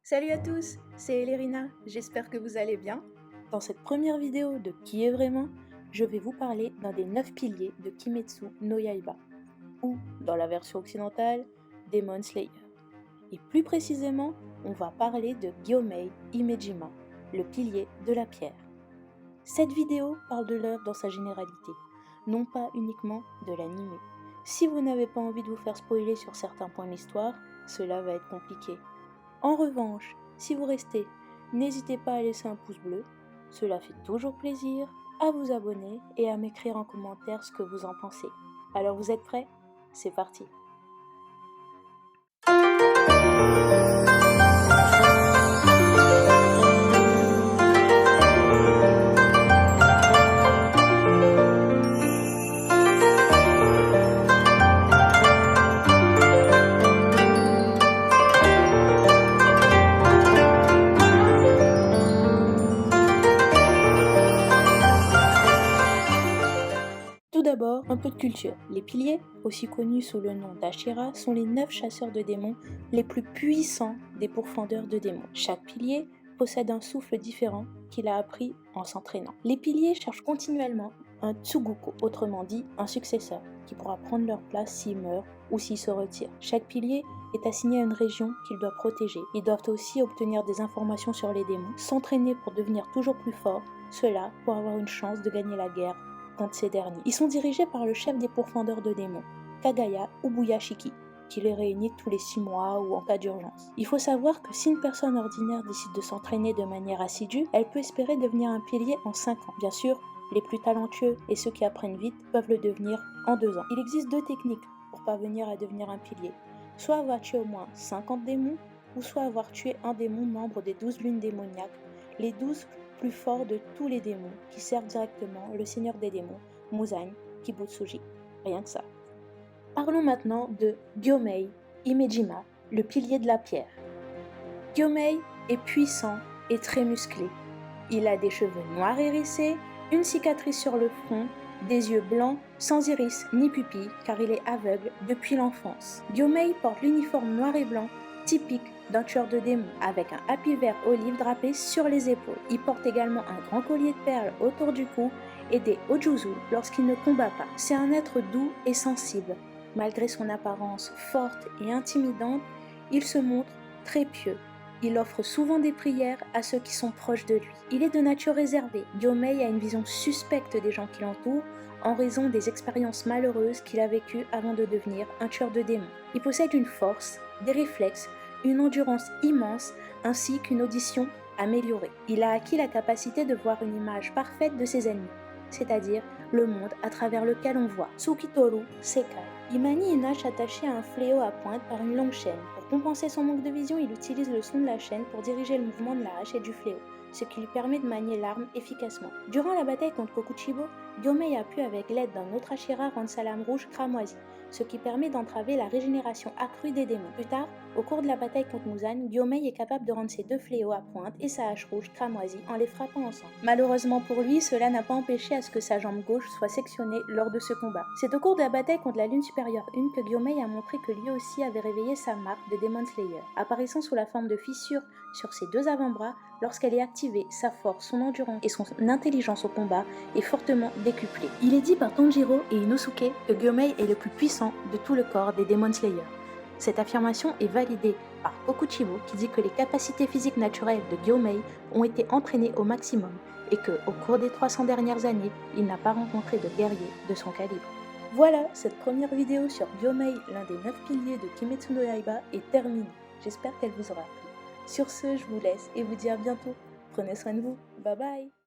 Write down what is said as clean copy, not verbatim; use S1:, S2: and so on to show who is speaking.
S1: Salut à tous, c'est Elérina, j'espère que vous allez bien. Dans cette première vidéo de Qui est vraiment, je vais vous parler d'un des 9 piliers de Kimetsu no Yaiba, ou, dans la version occidentale, Demon Slayer. Et plus précisément, on va parler de Gyomei Himejima, le pilier de la pierre. Cette vidéo parle de l'œuvre dans sa généralité, non pas uniquement de l'anime. Si vous n'avez pas envie de vous faire spoiler sur certains points de l'histoire, cela va être compliqué. En revanche, si vous restez, n'hésitez pas à laisser un pouce bleu, cela fait toujours plaisir, à vous abonner et à m'écrire en commentaire ce que vous en pensez. Alors vous êtes prêts? C'est parti! Tout d'abord, un peu de culture. Les piliers, aussi connus sous le nom d'Ashira, sont les 9 chasseurs de démons les plus puissants des pourfendeurs de démons. Chaque pilier possède un souffle différent qu'il a appris en s'entraînant. Les piliers cherchent continuellement un Tsuguko, autrement dit un successeur, qui pourra prendre leur place s'ils meurent ou s'ils se retirent. Chaque pilier est assigné à une région qu'ils doivent protéger. Ils doivent aussi obtenir des informations sur les démons, s'entraîner pour devenir toujours plus forts, cela pour avoir une chance de gagner la guerre contre ces derniers. Ils sont dirigés par le chef des pourfendeurs de démons, Kagaya Ubuyashiki, qui les réunit tous les 6 mois ou en cas d'urgence. Il faut savoir que si une personne ordinaire décide de s'entraîner de manière assidue, elle peut espérer devenir un pilier en 5 ans. Bien sûr, les plus talentueux et ceux qui apprennent vite peuvent le devenir en 2 ans. Il existe 2 techniques pour parvenir à devenir un pilier. Soit avoir tué au moins 50 démons, ou soit avoir tué un démon membre des 12 lunes démoniaques, les 12 plus forts de tous les démons, qui servent directement le seigneur des démons, Muzan Kibutsuji. Rien que ça. Parlons maintenant de Gyomei Himejima, le pilier de la pierre. Gyomei est puissant et très musclé. Il a des cheveux noirs hérissés, une cicatrice sur le front, des yeux blancs, sans iris ni pupille, car il est aveugle depuis l'enfance. Gyomei porte l'uniforme noir et blanc, typique d'un tueur de démons, avec un habit vert olive drapé sur les épaules. Il porte également un grand collier de perles autour du cou et des ojuzu lorsqu'il ne combat pas. C'est un être doux et sensible. Malgré son apparence forte et intimidante, il se montre très pieux. Il offre souvent des prières à ceux qui sont proches de lui. Il est de nature réservée. Gyomei a une vision suspecte des gens qui l'entourent en raison des expériences malheureuses qu'il a vécues avant de devenir un tueur de démons. Il possède une force, des réflexes, une endurance immense ainsi qu'une audition améliorée. Il a acquis la capacité de voir une image parfaite de ses ennemis, c'est-à-dire le monde à travers lequel on voit. Tsukitoru Sekai. Il manie une hache attachée à un fléau à pointe par une longue chaîne. Pour compenser son manque de vision, il utilise le son de la chaîne pour diriger le mouvement de la hache et du fléau, ce qui lui permet de manier l'arme efficacement. Durant la bataille contre Kokuchibo, Gyomei a pu, avec l'aide d'un autre Ashira, rendre sa lame rouge cramoisie, ce qui permet d'entraver la régénération accrue des démons. Plus tard, au cours de la bataille contre Muzan, Gyomei est capable de rendre ses 2 fléaux à pointe et sa hache rouge cramoisie en les frappant ensemble. Malheureusement pour lui, cela n'a pas empêché à ce que sa jambe gauche soit sectionnée lors de ce combat. C'est au cours de la bataille contre la Lune Supérieure 1 que Gyomei a montré que lui aussi avait réveillé sa marque de Demon Slayer, apparaissant sous la forme de fissures sur ses 2 avant-bras. Lorsqu'elle est activée, sa force, son endurance et son intelligence au combat est fortement décuplée. Il est dit par Tanjiro et Inosuke que Gyomei est le plus puissant de tout le corps des Demon Slayer. Cette affirmation est validée par Kokuchibo qui dit que les capacités physiques naturelles de Gyomei ont été entraînées au maximum et que, au cours des 300 dernières années, il n'a pas rencontré de guerrier de son calibre. Voilà, cette première vidéo sur Gyomei, l'un des 9 piliers de Kimetsu no Yaiba, est terminée. J'espère qu'elle vous aura plu. Sur ce, je vous laisse et vous dis à bientôt. Prenez soin de vous. Bye bye.